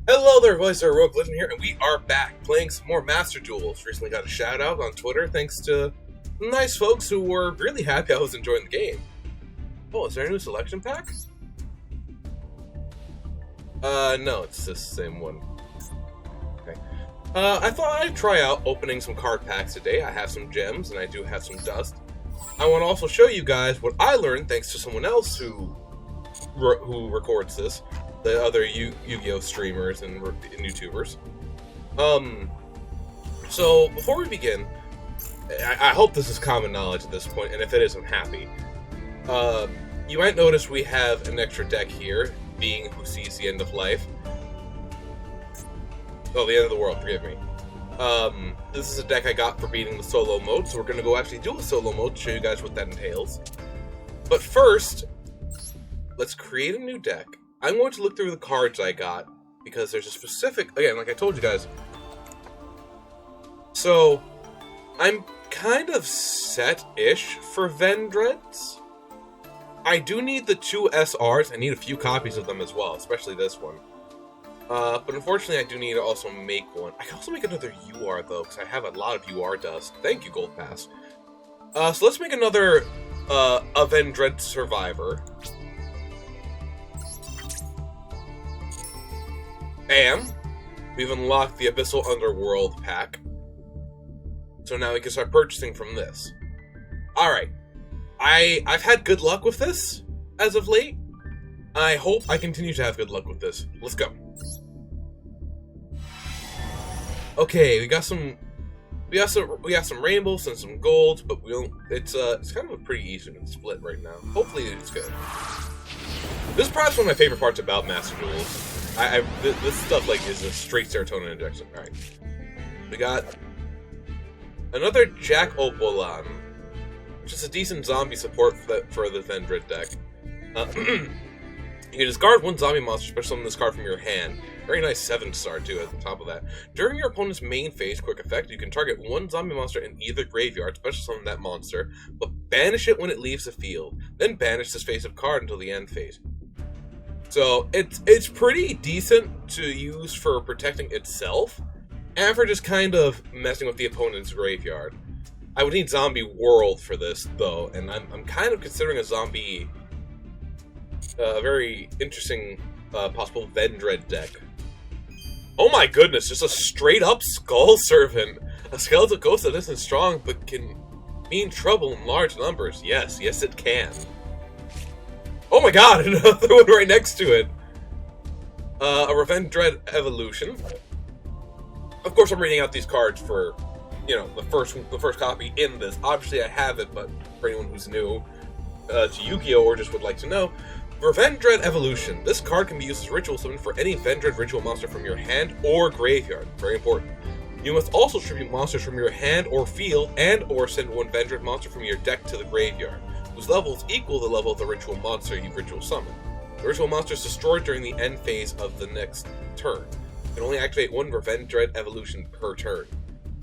Hello there, guys. HeroicLegend here, and we are back playing some more Master Duels. Recently got a shout out on Twitter thanks to nice folks who were really happy I was enjoying the game. Oh, is there a new selection pack? No, it's the same one. Okay. I thought I'd try out opening some card packs today. I have some gems, and I do have some dust. I want to also show you guys what I learned thanks to someone else who records this. The other Yugioh streamers and YouTubers. So, before we begin, I hope this is common knowledge at this point, and if it is, I'm happy. You might notice we have an extra deck here, being Who Sees the End of Life. Oh, the end of the world, forgive me. This is a deck I got for beating the solo mode, so we're going to go actually do a solo mode to show you guys what that entails. But first, let's create a new deck. I'm going to look through the cards I got, because there's a specific, again, like I told you guys. So, I'm kind of set-ish for Vendreads. I do need the 2 SRs, I need a few copies of them as well, especially this one. But unfortunately I do need to also make one. I can also make another UR though, because I have a lot of UR dust. Thank you, Gold Pass. So let's make another, a Vendread Survivor. Bam! We've unlocked the Abyssal Underworld pack. So now we can start purchasing from this. Alright. I've had good luck with this, as of late. I hope I continue to have good luck with this. Let's go. Okay, we got some rainbows and some golds, but we don't. It's kind of a pretty even split right now. Hopefully it's good. This is perhaps one of my favorite parts about Master Duels. This stuff like is a straight serotonin injection. All right, we got another Jack Opolan, which is a decent zombie support for the Vendread deck. You can discard one zombie monster, special summon this card from your hand. Very nice 7-star too at the top of that. During your opponent's main phase, quick effect, you can target one zombie monster in either graveyard, special summon that monster, but banish it when it leaves the field. Then banish this face of card until the end phase. So it's pretty decent to use for protecting itself, and for just kind of messing with the opponent's graveyard. I would need Zombie World for this though, and I'm kind of considering a zombie. A very interesting possible Vendread deck. Oh my goodness, just a straight up Skull Servant. A skeletal ghost that isn't strong but can mean trouble in large numbers. Yes, yes it can. Oh my god, another one right next to it. A Vendread Evolution. Of course I'm reading out these cards for, you know, the first copy in this. Obviously I have it, but for anyone who's new to Yu-Gi-Oh! Or just would like to know, for Vendread Evolution, this card can be used as ritual summon for any Vendread ritual monster from your hand or graveyard. Very important. You must also tribute monsters from your hand or field, and or send one Vendread monster from your deck to the graveyard, whose level is equal to the level of the ritual monster you ritual summon. The ritual monster is destroyed during the end phase of the next turn. You can only activate one Vendread Evolution per turn.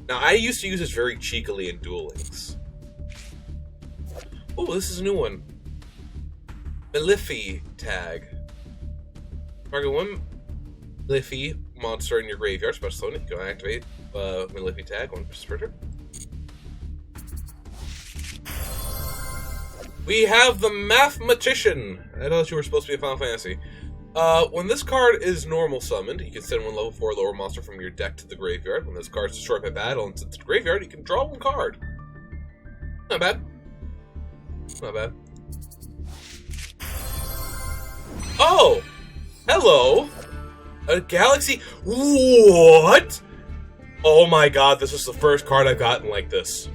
Now, I used to use this very cheekily in Duel Links. Oh, this is a new one. Malefi tag. Target one Malefi monster in your graveyard, special summon. You can activate Malefi tag once per turn. We have the Mathematician. I thought you were supposed to be a Final Fantasy. When this card is normal summoned, you can send one level 4 lower monster from your deck to the graveyard. When this card is destroyed by battle and sent to the graveyard, you can draw one card. Not bad. Not bad. Oh! Hello! A Galaxy... What?! Oh my god, this is the first card I've gotten like this.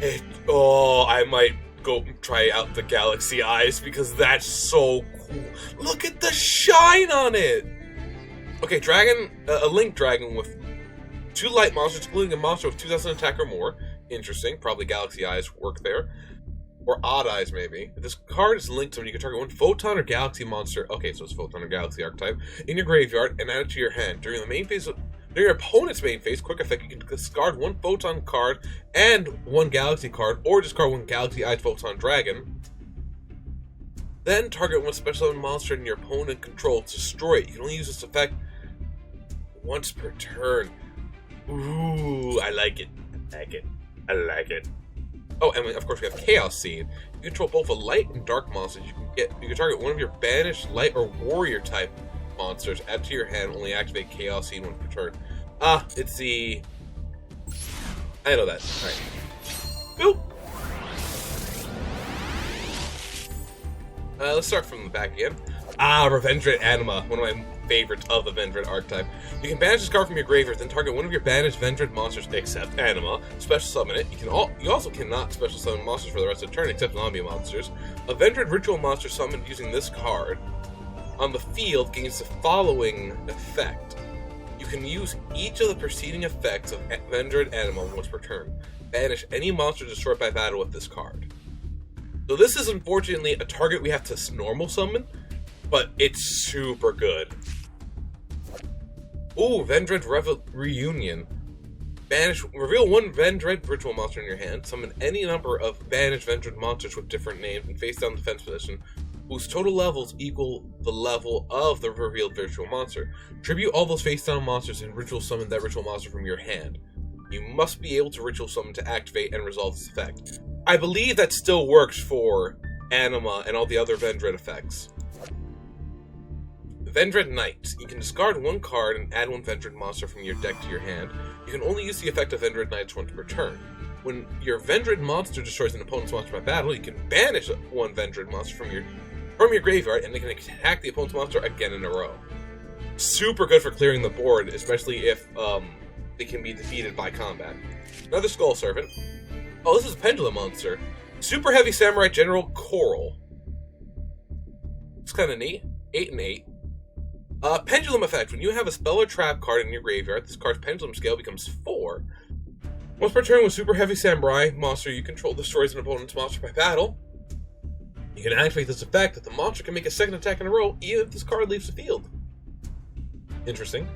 I might go try out the Galaxy Eyes because that's so cool. Look at the shine on it! Okay, dragon, a Link Dragon with 2 light monsters, including a monster with 2,000 attack or more. Interesting, probably Galaxy Eyes work there. Or Odd Eyes, maybe. If this card is linked to when you can target one Photon or Galaxy monster, okay, so it's Photon or Galaxy archetype, in your graveyard and add it to your hand. During your opponent's main phase, quick effect, you can discard one Photon card and one Galaxy card, or discard one Galaxy Eyes Photon Dragon. Then target one special summon monster in your opponent control to destroy it. You can only use this effect once per turn. Ooh, I like it. I like it. Oh, and of course we have Chaos Seed. You control both a light and dark monsters. You can target one of your banished light or warrior type monsters, add to your hand, only activate Chaos Seed once per turn. It's the... I know that. Alright. Boop! Let's start from the back again. Vendread Anima, one of my favorites of the Vendread archetype. You can banish this card from your graveyard, then target one of your banished Vendread monsters except Anima, special summon it. You also cannot special summon monsters for the rest of the turn except zombie monsters. A Vendread ritual monster summoned using this card on the field gains the following effect. You can use each of the preceding effects of Vendread Anima once per turn. Banish any monster destroyed by battle with this card. So this is unfortunately a target we have to normal summon, but it's super good. Ooh, Vendread Reunion. Reveal one Vendread ritual monster in your hand, summon any number of banished Vendread monsters with different names and face down defense position, whose total levels equal the level of the revealed ritual monster. Tribute all those face down monsters and ritual summon that ritual monster from your hand. You must be able to ritual summon to activate and resolve this effect. I believe that still works for Anima and all the other Vendread effects. Vendread Knight. You can discard one card and add one Vendread monster from your deck to your hand. You can only use the effect of Vendread Knight once per turn. When your Vendread monster destroys an opponent's monster by battle, you can banish one Vendread monster from your graveyard, and they can attack the opponent's monster again in a row. Super good for clearing the board, especially if they can be defeated by combat. Another Skull Servant. Oh, this is a Pendulum monster. Super Heavy Samurai General Coral. It's kind of neat. 8 and 8. Pendulum effect. When you have a spell or trap card in your graveyard, this card's pendulum scale becomes 4. Once per turn with Super Heavy Samurai monster you control destroys an opponent's monster by battle, you can activate this effect that the monster can make a second attack in a row even if this card leaves the field. Interesting.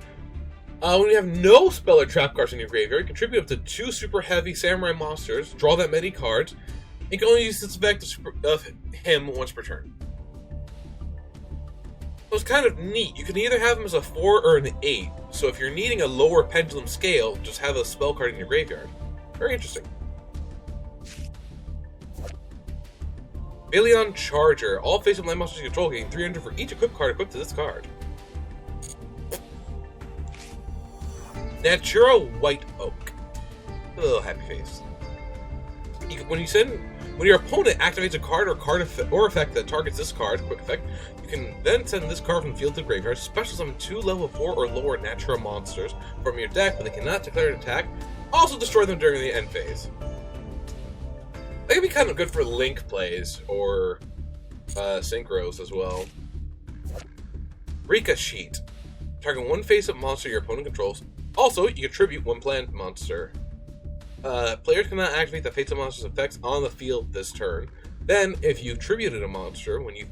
When you have no spell or trap cards in your graveyard, contribute up to 2 Super Heavy Samurai monsters, draw that many cards, and you can only use this effect of him once per turn. So it's kind of neat. You can either have him as a 4 or an 8, so if you're needing a lower pendulum scale, just have a spell card in your graveyard. Very interesting. Baleon Charger. All face-up land monsters you control gain 300 for each equipped card equipped to this card. Natura White Oak. Oh, happy face. When your opponent activates a card or effect that targets this card, quick effect, you can then send this card from the field to the graveyard, special summon 2 level 4 or lower Natura monsters from your deck, but they cannot declare an attack. Also destroy them during the end phase. That could be kind of good for link plays or synchros as well. Rika Sheet. Target one face-up monster your opponent controls. Also, you can tribute one plant monster. Players cannot activate the face-up monster's effects on the field this turn. Then, if you tributed a monster, when you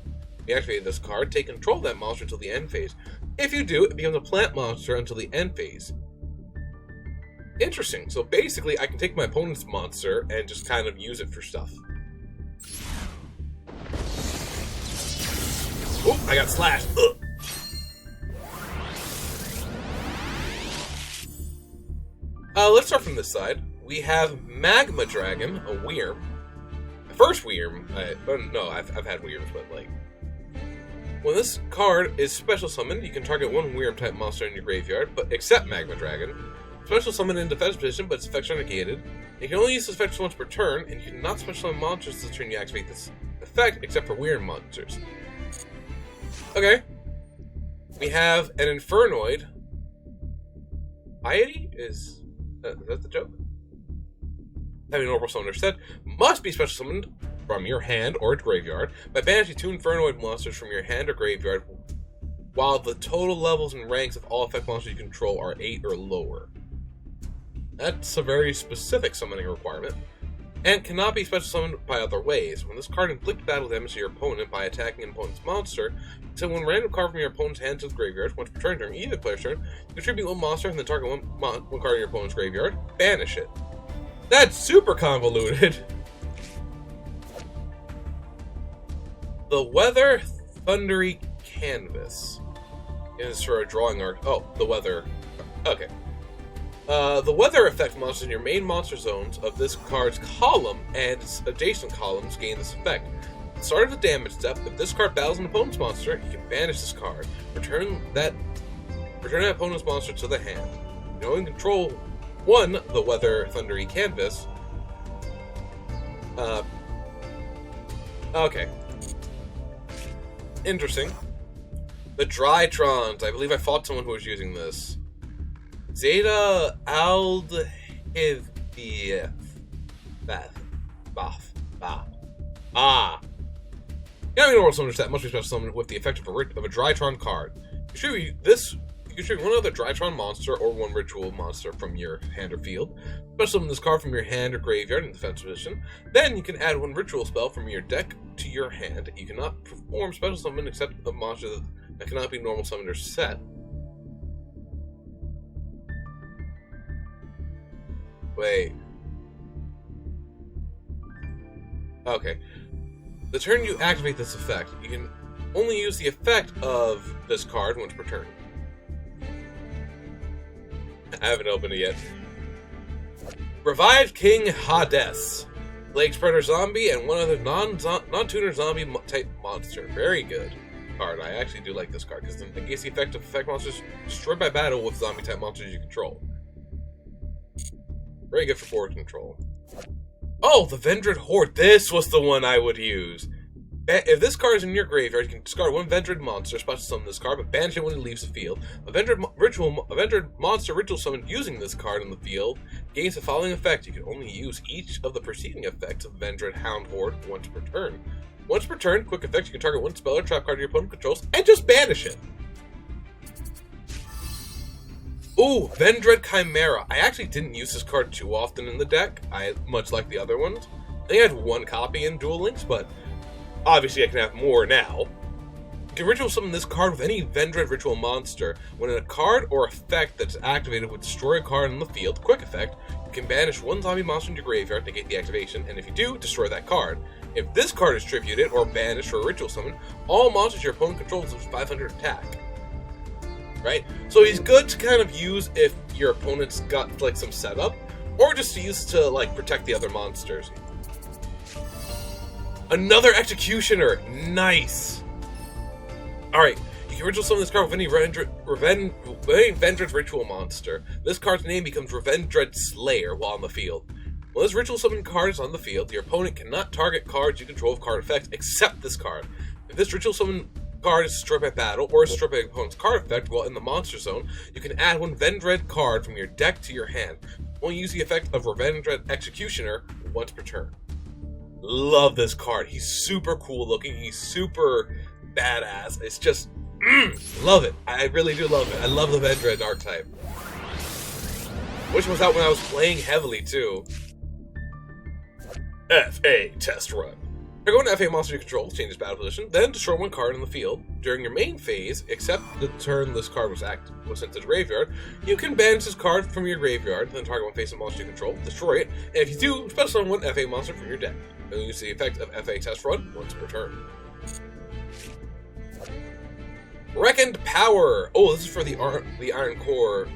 deactivate this card, take control of that monster until the end phase. If you do, it becomes a plant monster until the end phase. Interesting. So basically, I can take my opponent's monster and just kind of use it for stuff. Oh, I got slashed. Ugh. Let's start from this side. We have Magma Dragon, a Wyrm. The first Wyrm, I've had Wyrms, but like... When this card is special summoned, you can target one Wyrm type monster in your graveyard, but except Magma Dragon. Special summon in defense position, but its effects are negated. You can only use this effect once per turn, and you cannot special summon monsters this turn you activate this effect, except for Wyrm monsters. Okay. We have an Infernoid. Piety? Is that the joke? Having normal summoner set, must be special summoned from your hand or graveyard by banishing 2 Infernoid monsters from your hand or graveyard, while the total levels and ranks of all effect monsters you control are 8 or lower. That's a very specific summoning requirement, and cannot be special summoned by other ways. When this card inflicts battle damage to your opponent by attacking an opponent's monster, so when random card from your opponent's hand to the graveyard, once per turn during either player's turn, contribute one monster and then target one card in your opponent's graveyard, banish it. That's super convoluted. The Weather Thundery Canvas is for a drawing art. Oh, the Weather Okay. The weather effect monsters in your main monster zones of this card's column and its adjacent columns gain this effect. At the start of the damage step, if this card battles an opponent's monster, you can banish this card. Return that opponent's monster to the hand. You can only control one, the Weather Thundery Canvas. Okay. Interesting. The Drytrons. I believe I fought someone who was using this. Zeta Aldhiviev. Underworld Summoner set must be special summoned with the effect of a Drytron card. You can choose one other Drytron monster or one ritual monster from your hand or field. Special summon this card from your hand or graveyard in defense position. Then you can add one ritual spell from your deck to your hand. You cannot perform special summon except a monster that cannot be normal summoned or set. Wait. Okay. The turn you activate this effect, you can only use the effect of this card once per turn. I haven't opened it yet. Revived King Hades. Plague Spreader Zombie and one other non-tuner zombie type monster. Very good card. I actually do like this card because it negates the effect of effect monsters destroyed by battle with zombie type monsters you control. Very good for board control. Oh, the Vendread Horde. This was the one I would use. If this card is in your graveyard, you can discard one Vendread monster, special summon this card, but banish it when it leaves the field. A Vendread monster ritual summoned using this card in the field gains the following effect. You can only use each of the preceding effects of Vendread Hound Horde once per turn. Once per turn, quick effect, you can target one spell or trap card your opponent controls and just banish it. Ooh, Vendread Chimera. I actually didn't use this card too often in the deck, much like the other ones. I think I had one copy in Duel Links, but obviously I can have more now. You can ritual summon this card with any Vendread ritual monster. When a card or effect that's activated would destroy a card in the field, quick effect, you can banish one zombie monster into your graveyard to negate the activation, and if you do, destroy that card. If this card is tributed or banished for a ritual summon, all monsters your opponent controls lose 500 attack. Right? So he's good to kind of use if your opponent's got like some setup, or just to use to like protect the other monsters. Another Executioner! Nice! Alright, you can ritual summon this card with any Vendread ritual monster. This card's name becomes Vendread Slayer while on the field. When this ritual summon card is on the field, your opponent cannot target cards you control with card effects except this card. If this ritual summon card is destroyed by battle or is destroyed by your opponent's card effect while in the monster zone, you can add one Vendread card from your deck to your hand. Only use the effect of Vendread Executioner once per turn. Love this card. He's super cool looking. He's super badass. It's just, love it. I really do love it. I love the Vendread archetype. Which was out when I was playing heavily too. FA Test Run. You're going to FA monster you control, change its battle position, then destroy one card in the field. During your main phase, except the turn this card was sent to the graveyard, you can banish this card from your graveyard, then target one face of monster you control, destroy it, and if you do, special summon one FA monster from your deck. Then use the effect of FA Test Run once per turn. Reckoned Power! Oh, this is for the Iron Core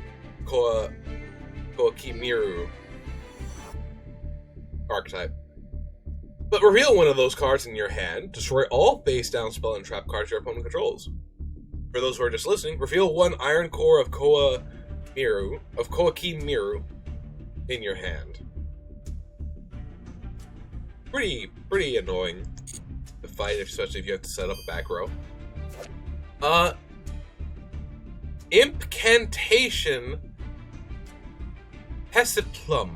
Koakimiru archetype. But reveal one of those cards in your hand. Destroy all face-down spell and trap cards your opponent controls. For those who are just listening, reveal one Iron Core of Koakimiru in your hand. Pretty annoying to fight, especially if you have to set up a back row. Incantation Hesiplum.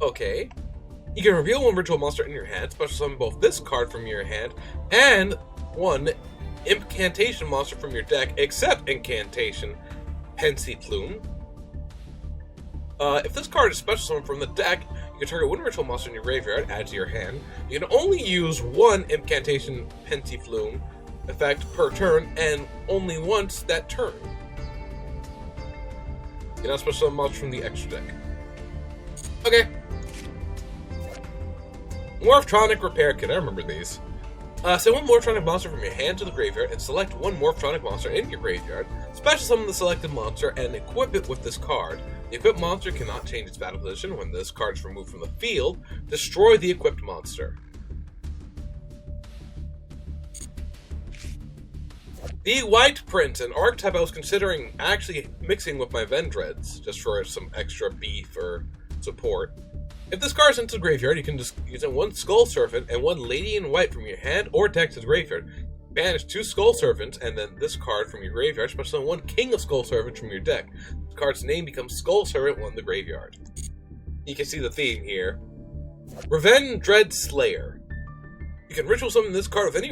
Okay. You can reveal one ritual monster in your hand, special summon both this card from your hand and one incantation monster from your deck, except incantation Pensiplume. If this card is special summoned from the deck, you can target one ritual monster in your graveyard, add to your hand. You can only use one incantation Pensiplume effect per turn, and only once that turn. You cannot special summon monsters from the extra deck. Okay. Morphtronic Repair Kit, I remember these. Send one Morphtronic monster from your hand to the graveyard and select one Morphtronic monster in your graveyard. Special summon the selected monster and equip it with this card. The equipped monster cannot change its battle position. When this card is removed from the field, destroy the equipped monster. The White Prince, an archetype I was considering actually mixing with my Vendreads, just for some extra beef or support. If this card is into the graveyard, you can just use one Skull Serpent and one Lady in White from your hand or deck to the graveyard. Banish 2 Skull Serpents and then this card from your graveyard, special one King of Skull Serpents from your deck. The card's name becomes Skull Serpent 1 in the graveyard. You can see the theme here. Vendread Slayer. You can ritual summon this card with any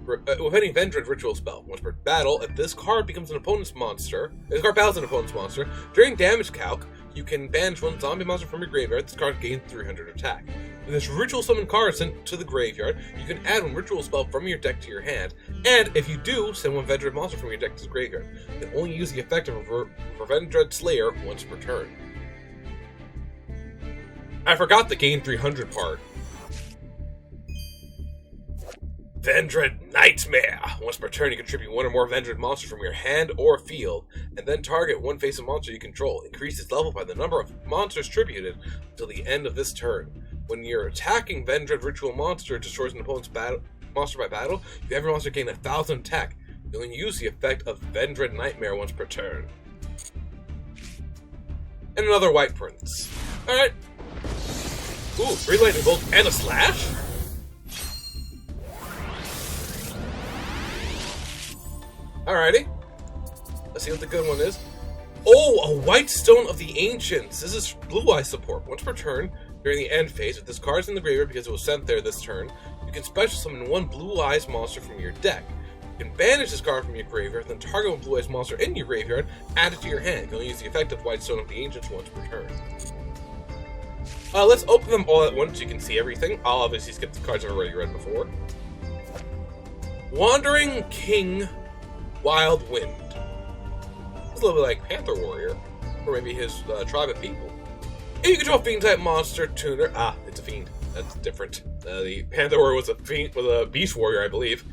Vendread ritual spell. Once per battle, if this card becomes an opponent's monster, if this card battles an opponent's monster, during damage calc, you can banish one zombie monster from your graveyard. This card gains 300 attack. When this ritual summon card is sent to the graveyard, you can add one ritual spell from your deck to your hand, and if you do, send one Vendread monster from your deck to the graveyard. You can only use the effect of Vendread Slayer once per turn. I forgot the gain 300 part. Vendread Nightmare. Once per turn, you contribute one or more Vendread monsters from your hand or field, and then target one face-up monster you control. Increase its level by the number of monsters tributed until the end of this turn. When your attacking Vendread ritual monster destroys an opponent's monster by battle, you have your monster gain 1,000 attack. You only use the effect of Vendread Nightmare once per turn. And another White Prince. Alright. Ooh, 3 lightning bolts and a slash? Alrighty. Let's see what the good one is. Oh, a White Stone of the Ancients. This is Blue Eye support. Once per turn, during the end phase, if this card is in the graveyard because it was sent there this turn, you can special summon one Blue Eyes monster from your deck. You can banish this card from your graveyard, then target one Blue Eyes monster in your graveyard, add it to your hand. You can only use the effect of White Stone of the Ancients once per turn. Let's open them all at once so you can see everything. I'll obviously skip the cards I've already read before. Wandering King Wild Wind. It's a little bit like Panther Warrior, or maybe his tribe of people. If you control Fiend-type monster tuner, it's a Fiend. That's different. The Panther Warrior was a Beast Warrior, I believe.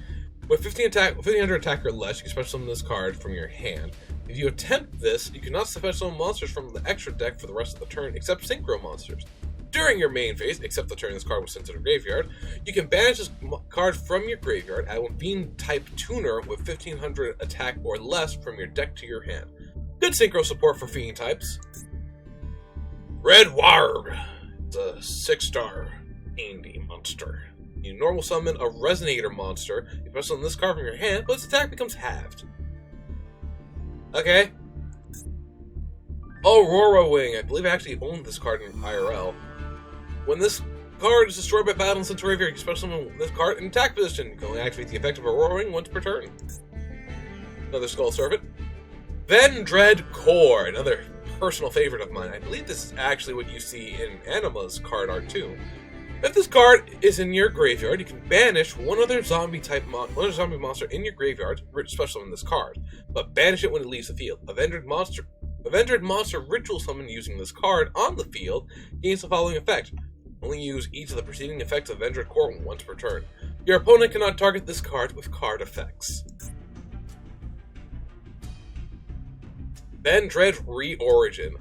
With 1500 attack or less, you can special summon this card from your hand. If you attempt this, you cannot special summon monsters from the extra deck for the rest of the turn, except Synchro monsters. During your main phase, except the turn this card was sent to the graveyard, you can banish this card from your graveyard, add one Fiend-type tuner with 1500 attack or less from your deck to your hand. Good synchro support for Fiend types. Red Warg. It's a 6-star indie monster. You normal summon a Resonator monster. You special summon this card from your hand, but its attack becomes halved. Okay. Aurora Wing. I believe I actually owned this card in IRL. When this card is destroyed by battle and sent to graveyard, you can special summon this card in attack position. You can only activate the effect of Aurora Wing once per turn. Another Skull Serpent. Vendread Core, another personal favorite of mine. I believe this is actually what you see in Anima's card art too. If this card is in your graveyard, you can banish one other zombie monster in your graveyard, special summon this card, but banish it when it leaves the field. A Vendread monster ritual summon using this card on the field gains the following effect. Only use each of the preceding effects of Vendread Core once per turn. Your opponent cannot target this card with card effects. Vendread Reorigin.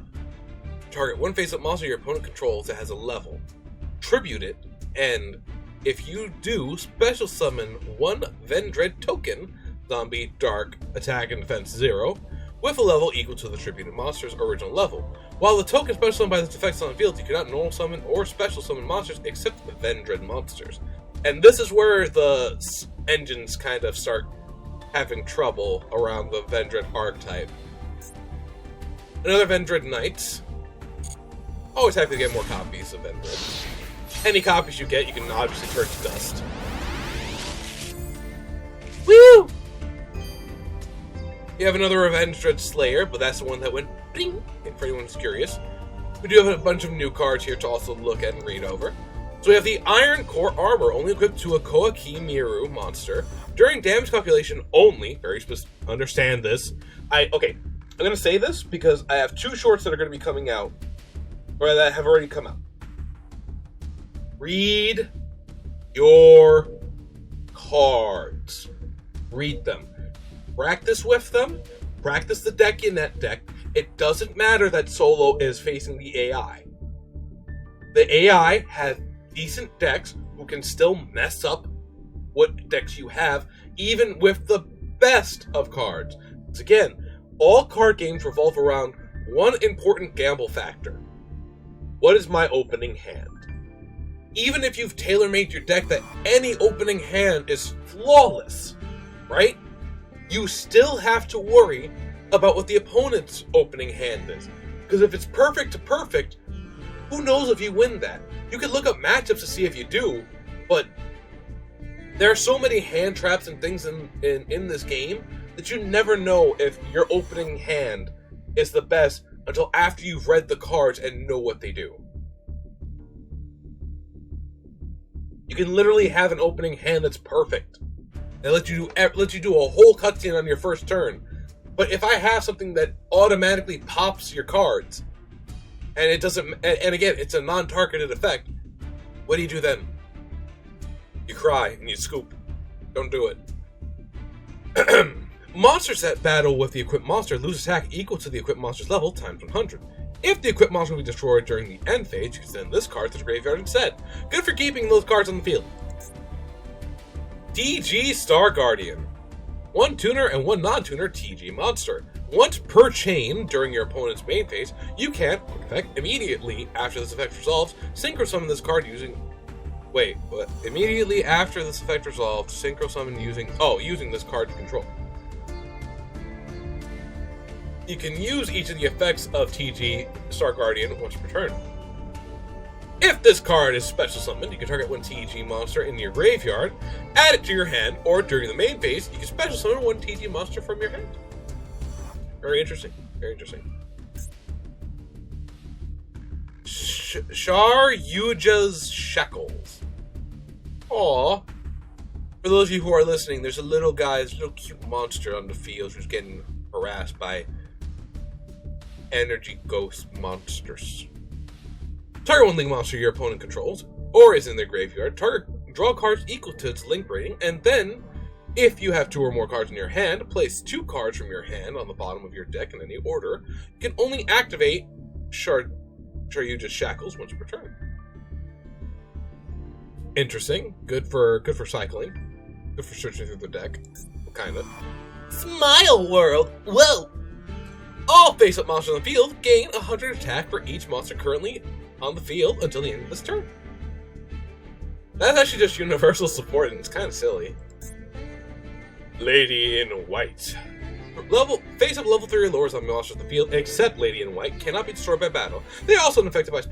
Target one face-up monster your opponent controls that has a level. Tribute it, and if you do, special summon one Vendread token, zombie, dark, attack, and defense 0, with a level equal to the tributed monster's original level. While the token special summoned by this effect on the field, you cannot normal summon or special summon monsters except the Vendread monsters. And this is where the engines kind of start having trouble around the Vendread archetype. Another Vendread Knight. Always happy to get more copies of Vendread. Any copies you get, you can obviously turn to dust. Woo! You have another Vendread Slayer, but that's the one that went bing, for anyone who's curious. We do have a bunch of new cards here to also look at and read over. So we have the Iron Core Armor, only equipped to a Koaki Miru monster. During damage calculation only, very specific, understand this. I'm going to say this because I have 2 shorts that are going to be coming out, or that have already come out. Read your cards. Read them. Practice with them. Practice the deck in that deck. It doesn't matter that Solo is facing the AI. The AI has decent decks who can still mess up what decks you have, even with the best of cards. Because again, all card games revolve around one important gamble factor. What is my opening hand? Even if you've tailor-made your deck that any opening hand is flawless, right? You still have to worry about what the opponent's opening hand is. Because if it's perfect to perfect, who knows if you win that? You can look up matchups to see if you do, but there are so many hand traps and things in this game that you never know if your opening hand is the best until after you've read the cards and know what they do. You can literally have an opening hand that's perfect and let you do a whole cutscene on your first turn. But if I have something that automatically pops your cards, and it doesn't, and again, it's a non-targeted effect, what do you do then? You cry and you scoop. Don't do it. Monsters that battle with the equipped monster lose attack equal to the equipped monster's level times 100. If the equipped monster will be destroyed during the end phase, you can send this card to the graveyard instead. Good for keeping those cards on the field. TG Star Guardian. One tuner and one non-tuner TG monster. Once per chain during your opponent's main phase, you can, quick effect, immediately after this effect resolves, synchro summon this card using... Wait, what? Immediately after this effect resolves, synchro summon using this card to control. You can use each of the effects of TG Star Guardian once per turn. If this card is special summoned, you can target one TG monster in your graveyard, add it to your hand, or during the main phase, you can special summon one TG monster from your hand. Very interesting. Very interesting. Yugioh's Shackles. Aww. For those of you who are listening, there's a little cute monster on the field who's getting harassed by energy ghost monsters. Target one link monster your opponent controls, or is in their graveyard. Draw cards equal to its link rating, and then, if you have 2 or more cards in your hand, place 2 cards from your hand on the bottom of your deck in any order. You can only activate Yugioh's Shackles once per turn. Interesting. Good for cycling. Good for searching through the deck. Kinda. Smile World! Whoa! All face-up monsters on the field gain 100 attack for each monster currently on the field until the end of this turn. That's actually just universal support, and it's kind of silly. Lady in White. Face-up level 3 or lower zombie monsters in the field, except Lady in White, cannot be destroyed by battle. They are also unaffected by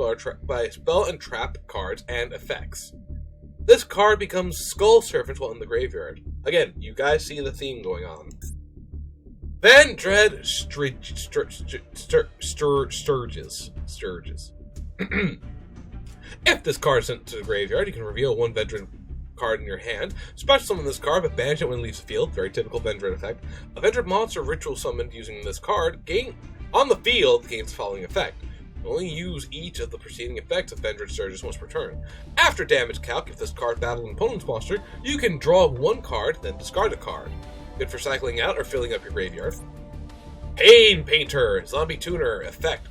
spell and trap cards and effects. This card becomes Skull Servant while in the graveyard. Again, you guys see the theme going on. Vendread Sturges. If this card is sent to the graveyard, you can reveal one Vendread card in your hand. Special summon this card, but banish it when it leaves the field. Very typical Vendread effect. A Vendread monster ritual summoned using this card on the field gains the following effect. You only use each of the preceding effects of Vendread Sturges once per turn. After damage calc, if this card battles an opponent's monster, you can draw 1 card, then discard a card. Good for cycling out or filling up your graveyard. Pain Painter, Zombie Tuner, effect.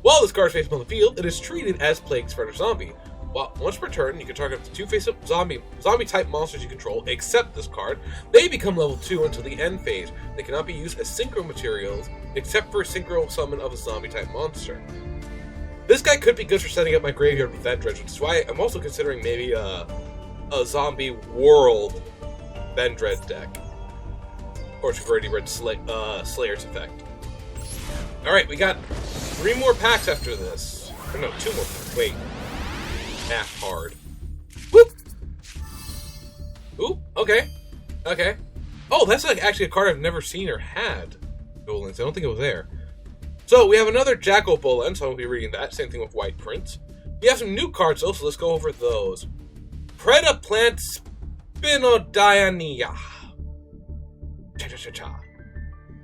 While this card is face up on the field, it is treated as Plague Spreader Zombie. Once per turn, you can target up to 2 face-up zombie-type monsters you control, except this card. They become level 2 until the end phase. They cannot be used as synchro materials, except for a synchro summon of a zombie-type monster. This guy could be good for setting up my graveyard with Vendread, which is why I'm also considering maybe a Zombie World Vendread deck. Of course, we've already read Slayer's effect. Alright, we got 3 more packs after this. Or no, 2 more packs. Wait. Half hard. Whoop! Ooh, okay. Okay. Oh, that's like actually a card I've never seen or had. Duel Links. I don't think it was there. So, we have another Jackal Bolin, so I'll be reading that. Same thing with White Prince. We have some new cards, though, so let's go over those. Predaplant Spinodiania. Cha-cha-cha-cha.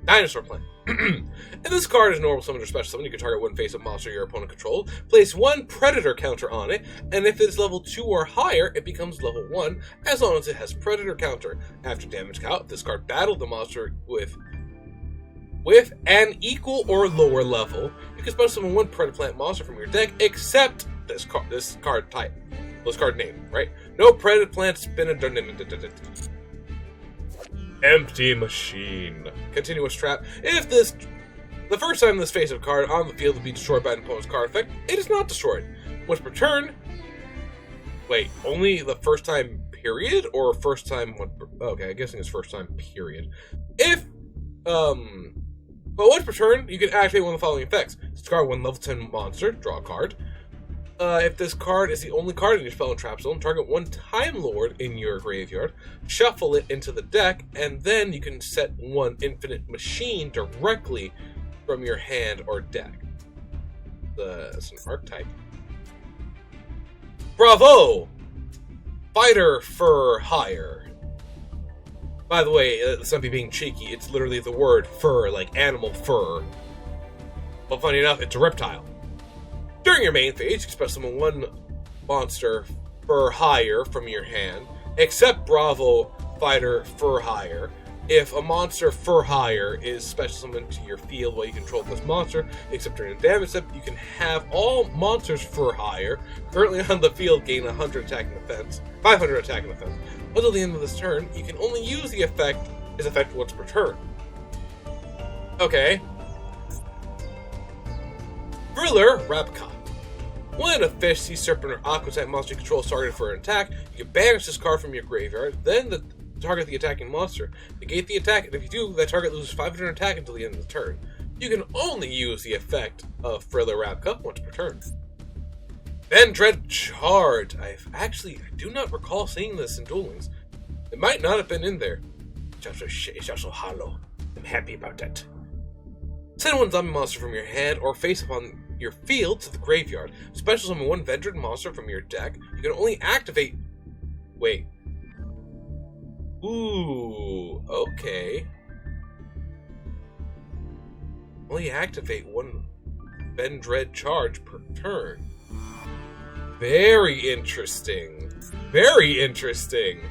Dinosaur Plant. And this card is normal summon or special summon. You can target one face-up monster your opponent controls, place one predator counter on it, and if it's level 2 or higher, it becomes level 1, as long as it has predator counter. After damage count, this card battled the monster with an equal or lower level. You can special summon one predator plant monster from your deck, except this card type. This card name, right? No predator plant spinner. Empty machine. Continuous trap. If the first time this face-up card on the field will be destroyed by an opponent's card effect, it is not destroyed. Once per turn. Wait, only the first time period, or first time? Okay, I'm guessing it's first time period. But once per turn, you can activate one of the following effects: discard one level 10 monster, draw a card. If this card is the only card in your spell and trap zone, target one Time Lord in your graveyard, shuffle it into the deck, and then you can set one Infinite Machine directly from your hand or deck. That's an archetype. Bravo! Fighter for hire. By the way, it's not me being cheeky, it's literally the word fur, like animal fur. But funny enough, it's a reptile. During your main phase, you can special summon one monster for hire from your hand, except Bravo Fighter for hire. If a monster for hire is special summoned to your field while you control this monster, except during the damage step, you can have all monsters for hire currently on the field gain 100 attack and defense, 500 attack and defense. Until the end of this turn, you can only use the effect once per turn. Okay. Thriller Rapka. When a fish, sea serpent, or aqua type monster you control is targeted for an attack, you can banish this card from your graveyard, then target the attacking monster. Negate the attack, and if you do, that target loses 500 attack until the end of the turn. You can only use the effect of Thriller Rapka once per turn. Vendread Knight. I do not recall seeing this in Duel Links. It might not have been in there. It's also hollow. I'm happy about that. Send one zombie monster from your hand or face up on your field to the graveyard. Special summon one Vendread monster from your deck. You can only activate... Wait. Ooh, okay. Only activate one Vendread charge per turn. Very interesting. Very interesting.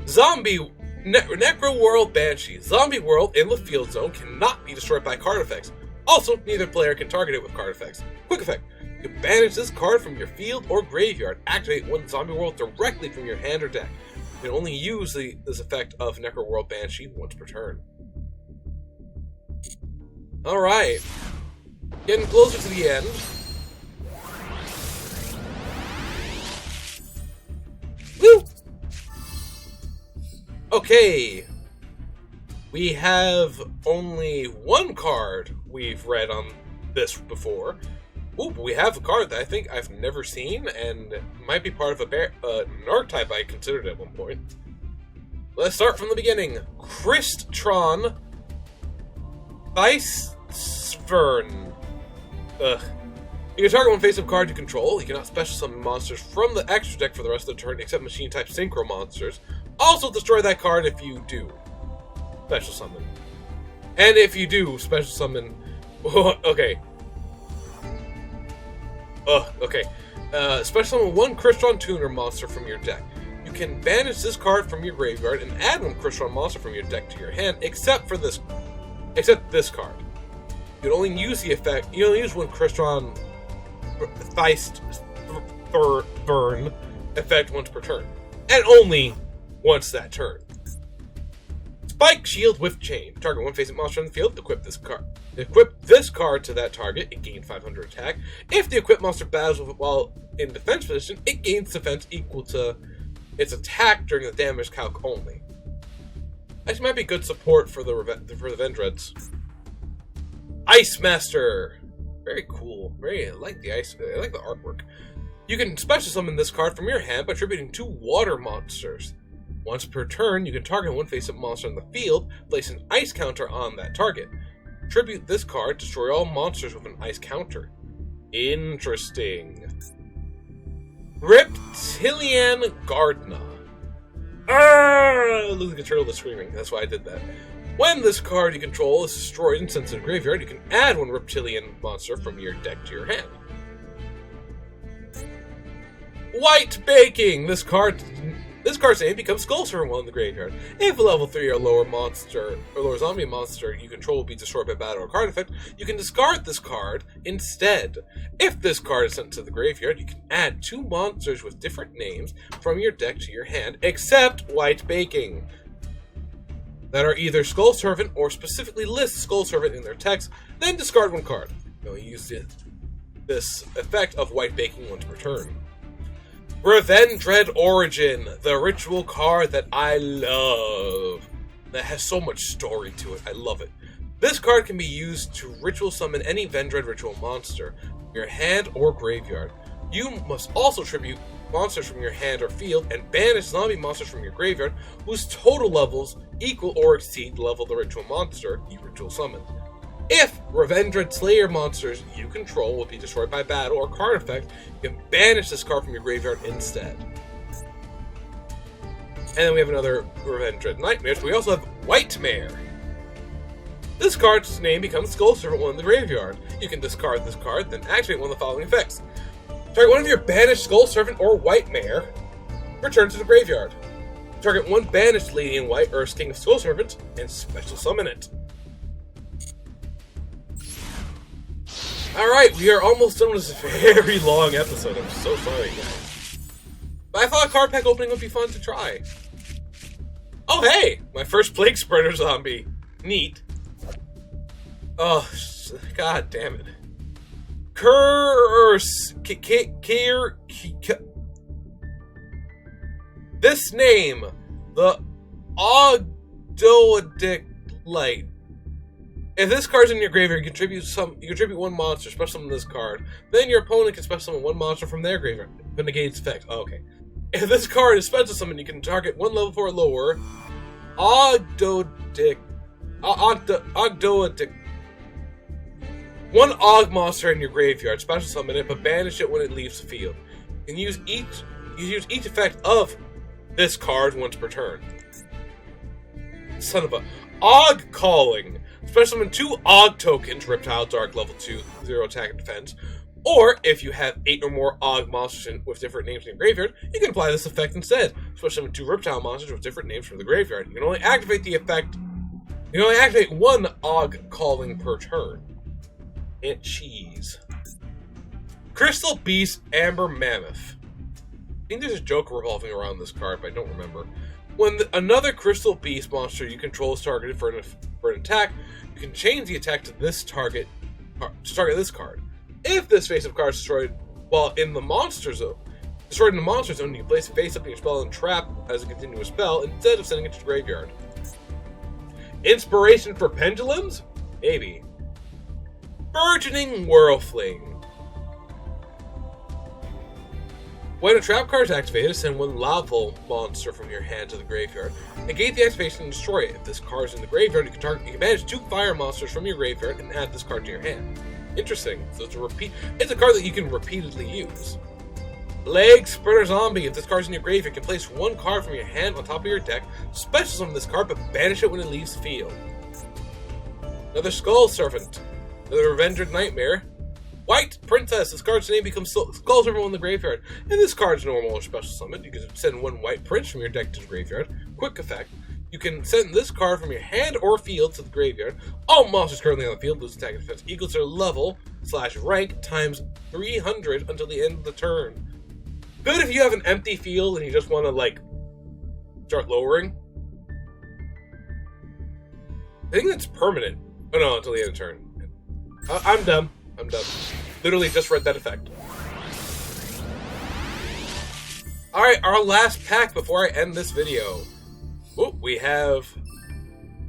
Necro World Banshee. Zombie World in the field zone cannot be destroyed by card effects. Also, neither player can target it with card effects. Quick effect. You can banish this card from your field or graveyard. Activate one Zombie World directly from your hand or deck. You can only use this effect of Necro World Banshee once per turn. Alright. Getting closer to the end. Woo! Okay. We have only one card we've read on this before. Ooh, but we have a card that I think I've never seen and might be part of an archetype I considered at one point. Let's start from the beginning. Crystron Vicevern. You can target one face-up card you control. You cannot special summon monsters from the extra deck for the rest of the turn except machine-type synchro monsters. Also destroy that card if you do special summon. And if you do special summon... okay. Okay. Special summon one Crystron Tuner monster from your deck. You can banish this card from your graveyard and add one Crystron monster from your deck to your hand, except this card. You can only use the effect. You only use one Crystron Burn effect once per turn, and only once that turn. Spike Shield with Chain. Target one face-up monster on the field. Equip this card. Equip this card to that target. It gains 500 attack. If the equipped monster battles with it while in defense position, it gains defense equal to its attack during the damage calc only. Actually, might be good support for the Vendreads. Ice Master. Very cool. I like the artwork. You can special summon this card from your hand by attributing 2 water monsters. Once per turn, you can target one face-up monster on the field, place an ice counter on that target. Tribute this card, destroy all monsters with an ice counter. Interesting. Reptilian Gardna. Lose the control of the screaming. That's why I did that. When this card you control is destroyed and sent to the graveyard, you can add one reptilian monster from your deck to your hand. White Baking! This card's name becomes Skull Servant while in the graveyard. If a level 3 or lower monster or lower zombie monster you control will be destroyed by battle or card effect, you can discard this card instead. If this card is sent to the graveyard, you can add 2 monsters with different names from your deck to your hand, except White Baking, that are either Skull Servant or specifically list Skull Servant in their text, then discard 1 card. You'll use this effect of White Baking once per turn. Vendread Origin, the ritual card that I love. That has so much story to it. I love it. This card can be used to ritual summon any Vendread ritual monster from your hand or graveyard. You must also tribute monsters from your hand or field and banish zombie monsters from your graveyard whose total levels equal or exceed the level of the ritual monster you ritual summoned. If Vendread Slayer monsters you control will be destroyed by battle or card effect, you can banish this card from your graveyard instead. And then we have another Vendread Knight. We also have Whitemare. This card's name becomes Skull Servant while in the graveyard. You can discard this card, then activate one of the following effects. Target one of your banished Skull Servant or Whitemare, return to the graveyard. Target one banished Lady in White or King of Skull Servant, and special summon it. Alright, we are almost done with this very long episode. I'm so sorry, guys. But I thought card pack opening would be fun to try. Oh, hey! My first Plague Spreader zombie. Neat. Oh, god damn it. This name, the Ogdoadic Light. If this card's in your graveyard, you contribute 1 monster, special summon this card. Then your opponent can special summon 1 monster from their graveyard, but negate its effect. Oh, okay. If this card is special summoned, you can target 1 level 4 or lower Ogdoadic. 1 Og monster in your graveyard, special summon it, but banish it when it leaves the field. You can use each effect of this card once per turn. Son of a Og Calling. Special summon 2 Og tokens, Reptile Dark level 2, 0 attack and defense. Or, if you have 8 or more Og monsters with different names in your graveyard, you can apply this effect instead. Special summon 2 Reptile monsters with different names from the graveyard. You can only activate the effect. You can only activate 1 Og Calling per turn. And cheese. Crystal Beast Amber Mammoth. I think there's a joke revolving around this card, but I don't remember. When another Crystal Beast monster you control is targeted for an attack, you can change the attack to this target to target this card. If this face-up card is destroyed while in the monster zone, you can place a face-up in your spell and trap as a continuous spell instead of sending it to the graveyard. Inspiration for pendulums? Maybe. Burgeoning Whirlfling. When a trap card is activated, send 1 lava monster from your hand to the graveyard. Negate the activation and destroy it. If this card is in the graveyard, you can manage 2 fire monsters from your graveyard and add this card to your hand. Interesting. So it's a card that you can repeatedly use. Plague Spreader Zombie. If this card is in your graveyard, you can place 1 card from your hand on top of your deck, special summon this card, but banish it when it leaves the field. Another Skull Servant. Another Vendread Nightmare. White Princess. This card's name becomes Skull Servant in the graveyard. If this card's normal or special summon, you can send 1 White Prince from your deck to the graveyard. Quick effect. You can send this card from your hand or field to the graveyard. All monsters currently on the field lose attack and defense equals their level/rank times 300 until the end of the turn. Good if you have an empty field and you just want to, start lowering. I think that's permanent. Oh no, until the end of the turn. I'm dumb. Literally just read that effect. Alright, our last pack before I end this video. Oh, we have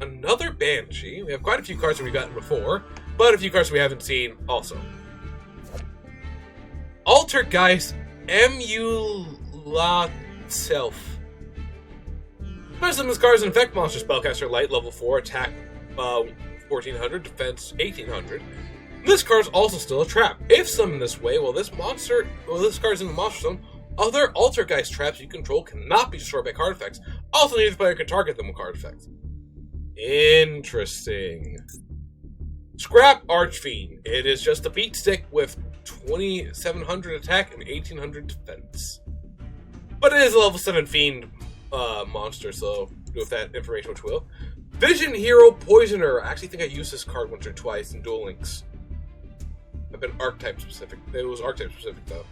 another Banshee. We have quite a few cards that we've gotten before, but a few cards we haven't seen also. Altergeist Emulatself. Special this card is an effect monster spellcaster light, level 4, attack 1400, defense 1800. This card is also still a trap. If summoned this way, while this card is in the monster zone, Other Altergeist traps you control cannot be destroyed by card effects. Also, neither player can target them with card effects. Interesting. Scrap Archfiend. It is just a beat stick with 2700 attack and 1800 defense. But it is a level 7 Fiend monster, so do with that information what you will. Vision Hero Poisoner. I actually think I used this card once or twice in Duel Links. I've been archetype specific. It was archetype specific though.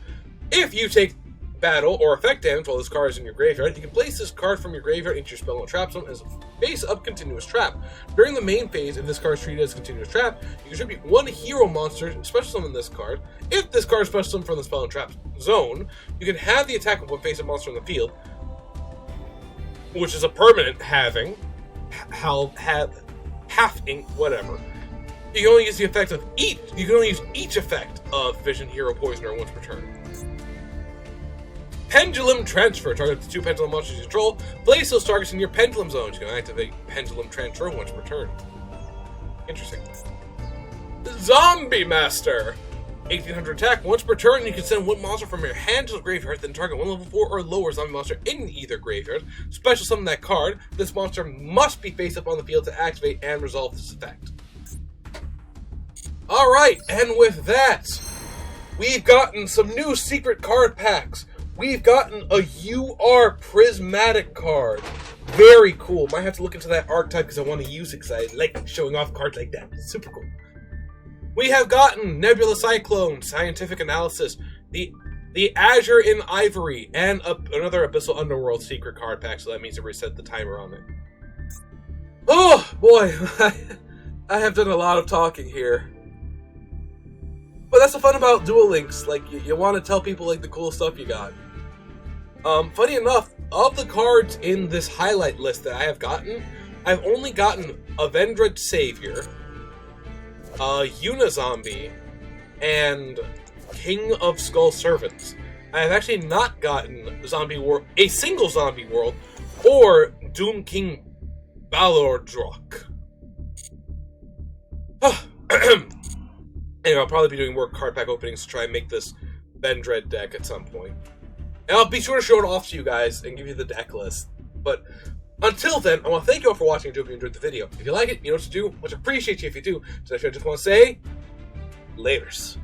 If you take battle or effect damage while this card is in your graveyard, you can place this card from your graveyard into your spell and trap zone as a face-up continuous trap. During the main phase, if this card is treated as a continuous trap, you contribute one hero monster, special summon this card. If this card is special summoned from the spell and trap zone, you can have the attack of one face-up monster in the field, which is a permanent halving, halving, whatever. You can only use the effect of each. You can only use each effect of Vision Hero Poisoner once per turn. Pendulum Transfer. Target the 2 pendulum monsters you control. Place those targets in your pendulum zones. You can activate Pendulum Transfer once per turn. Interesting. Zombie Master. 1800 attack. Once per turn, you can send one monster from your hand to the graveyard, then target one level 4 or lower zombie monster in either graveyard. Special summon that card. This monster must be face up on the field to activate and resolve this effect. Alright, and with that, we've gotten some new secret card packs. We've gotten a UR Prismatic card. Very cool. Might have to look into that archetype because I want to use it because I like showing off cards like that. It's super cool. We have gotten Nebula Cyclone, Scientific Analysis, the Azure in Ivory, and another Abyssal Underworld secret card pack, so that means to reset the timer on it. Oh, boy. I have done a lot of talking here. But that's the fun about Duel Links. Like, you want to tell people, like, the cool stuff you got. Funny enough, of the cards in this highlight list that I have gotten, I've only gotten a Vendread Savior, a Unizombie, and King of Skull Servants. I have actually not gotten a single Zombie World, or Doom King Balordrock. Anyway, I'll probably be doing more card pack openings to try and make this Vendread deck at some point. And I'll be sure to show it off to you guys and give you the deck list. But until then, I want to thank you all for watching. I hope you enjoyed the video. If you like it, you know what to do. Much appreciate you if you do. So I just want to say, laters.